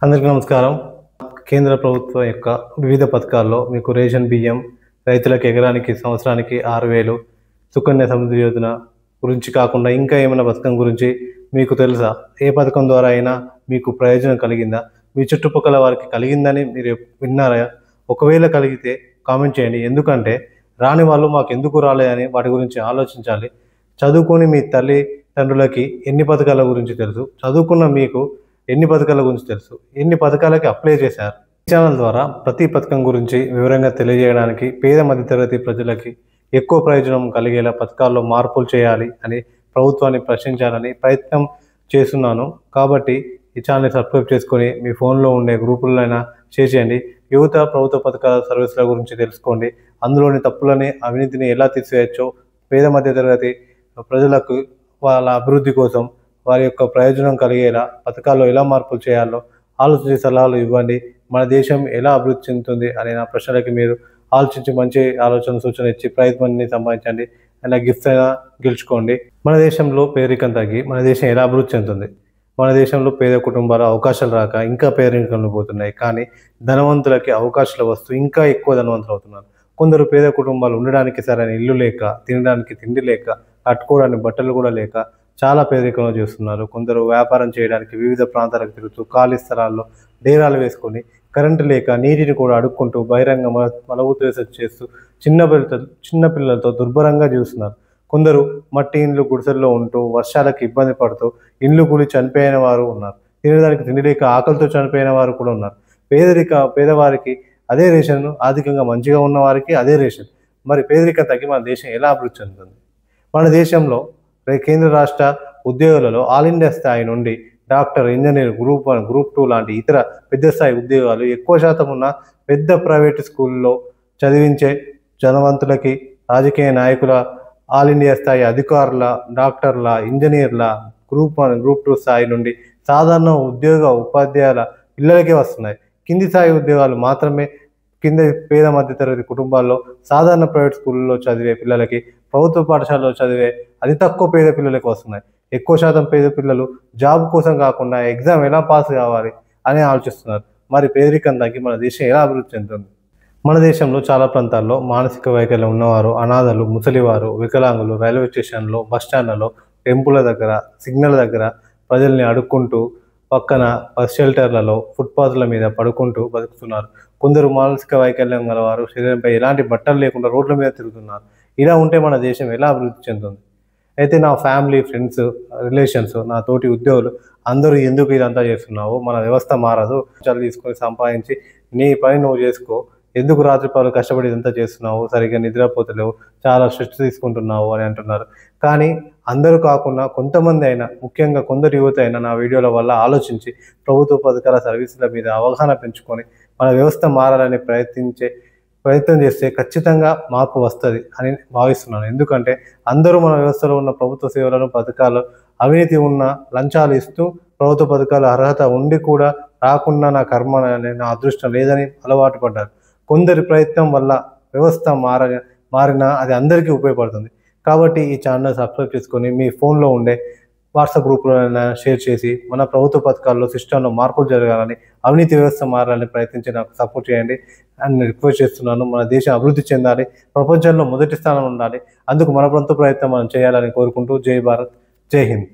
అందరికీ నమస్కారం. కేంద్ర ప్రభుత్వం యొక్క వివిధ పథకాల్లో మీకు రేషన్ బియ్యం, రైతులకు ఎకరానికి సంవత్సరానికి 6,000, సుకన్య సమృద్ధి యోజన గురించి కాకుండా ఇంకా ఏమైనా పథకం గురించి మీకు తెలుసా? ఏ పథకం ద్వారా అయినా మీకు ప్రయోజనం కలిగిందా? మీ చుట్టుపక్కల వారికి కలిగిందని మీరు విన్నారా? ఒకవేళ కలిగితే కామెంట్ చేయండి. ఎందుకంటే రాని వాళ్ళు మాకు ఎందుకు రాలేదని వాటి గురించి ఆలోచించాలి. చదువుకొని మీ తల్లిదండ్రులకి ఎన్ని పథకాల గురించి తెలుసు? చదువుకున్న మీకు ఎన్ని పథకాల గురించి తెలుసు? ఎన్ని పథకాలకి అప్లై చేశారు? ఈ ఛానల్ ద్వారా ప్రతి పథకం గురించి వివరంగా తెలియజేయడానికి, పేద మధ్యతరగతి ప్రజలకి ఎక్కువ ప్రయోజనం కలిగేలా పథకాల్లో మార్పులు చేయాలి అని ప్రభుత్వాన్ని ప్రశ్నించాలని ప్రయత్నం చేస్తున్నాను. కాబట్టి ఈ ఛానల్ని సబ్స్క్రైబ్ చేసుకొని మీ ఫోన్లో ఉండే గ్రూపులైనా షేర్ చేయండి. యువత ప్రభుత్వ పథకాల సర్వీసుల గురించి తెలుసుకోండి. అందులోని తప్పులని, అవినీతిని ఎలా తీసివేయచ్చో, పేద మధ్యతరగతి ప్రజలకు వాళ్ళ అభివృద్ధి కోసం వారి యొక్క ప్రయోజనం కలిగేలా పథకాల్లో ఎలా మార్పులు చేయాలో ఆలోచించే సలహాలు ఇవ్వండి. మన దేశం ఎలా అభివృద్ధి చెందుతుంది అనే నా ప్రశ్నలకి మీరు ఆలోచించి మంచి ఆలోచన సూచన ఇచ్చి ప్రయత్నాన్ని సంపాదించండి. అలా గిఫ్ట్స్ అయినా గెలుచుకోండి. మన దేశంలో పేదరికం తగ్గి మన దేశం ఎలా అభివృద్ధి చెందుతుంది? మన దేశంలో పేద కుటుంబాల అవకాశాలు రాక ఇంకా పేదరికంలో పోతున్నాయి. కానీ ధనవంతులకి అవకాశాలు వస్తూ ఇంకా ఎక్కువ ధనవంతులు అవుతున్నారు. కొందరు పేద కుటుంబాలు ఉండడానికి సరైన ఇల్లు లేక, తినడానికి తిండి లేక, కట్టుకోవడానికి బట్టలు కూడా లేక చాలా పేదరికంలో చేస్తున్నారు. కొందరు వ్యాపారం చేయడానికి వివిధ ప్రాంతాలకు తిరుగుతూ ఖాళీ స్థలాల్లో డేరాలు వేసుకొని కరెంటు లేక నీటిని కూడా అడుక్కుంటూ బహిరంగ మలమూత్ర చేస్తూ చిన్న పిల్లలతో దుర్భరంగా జీవిస్తున్నారు. కొందరు మట్టి ఇండ్లు గుడిసెల్లో ఉంటూ వర్షాలకు ఇబ్బంది పడుతూ ఇండ్లు కూలి చనిపోయిన వారు ఉన్నారు. తినడానికి తిండి లేక ఆకలితో చనిపోయిన వారు కూడా ఉన్నారు. పేదవారికి అదే రేషన్, ఆర్థికంగా మంచిగా ఉన్న వారికి అదే రేషన్. మరి పేదరికం తగ్గి మన దేశం ఎలా అభివృద్ధి చెందుతుంది? మన దేశంలో కేంద్ర రాష్ట్ర ఉద్యోగులలో ఆల్ ఇండియా స్థాయి నుండి డాక్టర్, ఇంజనీర్, గ్రూప్ 1, గ్రూప్ 2 లాంటి ఇతర పెద్ద స్థాయి ఉద్యోగాలు ఎక్కువ శాతం ఉన్న పెద్ద ప్రైవేటు స్కూల్లో చదివించే ధనవంతులకి, రాజకీయ నాయకుల, ఆల్ ఇండియా స్థాయి అధికారుల, డాక్టర్ల, ఇంజనీర్ల, గ్రూప్ 1, గ్రూప్ 2 స్థాయి నుండి సాధారణ ఉపాధ్యాయుల పిల్లలకే వస్తున్నాయి. కింది స్థాయి ఉద్యోగాలు మాత్రమే కింద పేద మధ్యతరగతి కుటుంబాల్లో సాధారణ ప్రైవేట్ స్కూల్లో చదివే పిల్లలకి, ప్రభుత్వ పాఠశాలలో చదివే అతి తక్కువ పేద పిల్లలకు వస్తున్నాయి. ఎక్కువ శాతం పేద పిల్లలు జాబ్ కోసం కాకుండా ఎగ్జామ్ ఎలా పాస్ కావాలి అని ఆలోచిస్తున్నారు. మరి పేదరికం తగ్గి మన దేశం ఎలా అభివృద్ధి చెందుతుంది? మన దేశంలో చాలా ప్రాంతాల్లో మానసిక వైకల్యం ఉన్నవారు, అనాథలు, ముసలివారు, వికలాంగులు రైల్వే స్టేషన్లో, బస్టాండ్లలో, టెంపుల దగ్గర, సిగ్నల్ దగ్గర ప్రజల్ని అడుక్కుంటూ పక్కన బస్ షెల్టర్లలో, ఫుట్పాత్ల మీద పడుకుంటూ బతుకుతున్నారు. కొందరు మానసిక వైకల్యం గలవారు శరీరంపై ఎలాంటి బట్టలు లేకుండా రోడ్ల మీద తిరుగుతున్నారు. ఇలా ఉంటే మన దేశం ఎలా అభివృద్ధి చెందుతుంది? అయితే నా ఫ్యామిలీ, ఫ్రెండ్స్, రిలేషన్స్, నా తోటి ఉద్యోగులు అందరూ ఎందుకు ఇదంతా చేస్తున్నావు? మన వ్యవస్థ మారదు, చదువు తీసుకొని సంపాదించి నీ పని నువ్వు చేసుకో, ఎందుకు రాత్రి పగలు కష్టపడి ఇదంతా చేస్తున్నావు, సరిగ్గా నిద్రపోతలేవు, చాలా స్ట్రెస్ తీసుకుంటున్నావు అని అంటున్నారు. కానీ అందరూ కాకుండా కొంతమంది అయినా, ముఖ్యంగా కొందరు యువత అయినా నా వీడియోల వల్ల ఆలోచించి ప్రభుత్వ పథకాల సర్వీసుల మీద అవగాహన పెంచుకొని మన వ్యవస్థ మారాలని ప్రయత్నం చేస్తే ఖచ్చితంగా మార్పు వస్తుంది అని భావిస్తున్నాను. ఎందుకంటే అందరూ మన వ్యవస్థలో ఉన్న ప్రభుత్వ సేవలను, పథకాలు అవినీతి ఉన్న లంచాలు ఇస్తూ ప్రభుత్వ పథకాల అర్హత ఉండి కూడా రాకుండా నా కర్మ, నా అదృష్టం లేదని అలవాటు పడ్డారు. కొందరి ప్రయత్నం వల్ల వ్యవస్థ మారినా అది అందరికీ ఉపయోగపడుతుంది. కాబట్టి ఈ ఛానల్ సబ్స్క్రైబ్ చేసుకొని మీ ఫోన్లో ఉండే వాట్సాప్ గ్రూప్లో షేర్ చేసి మన ప్రభుత్వ పథకాల్లో, సిస్టంలో మార్పులు జరగాలని, అవినీతి వ్యవస్థ మారాలని ప్రయత్నించి నాకు సపోర్ట్ చేయండి అని రిక్వెస్ట్ చేస్తున్నాను. మన దేశం అభివృద్ధి చెందాలి, ప్రపంచంలో మొదటి స్థానం ఉండాలి. అందుకు మన ప్రభుత్వ ప్రయత్నం మనం చేయాలని కోరుకుంటూ జై భారత్, జై హింద్.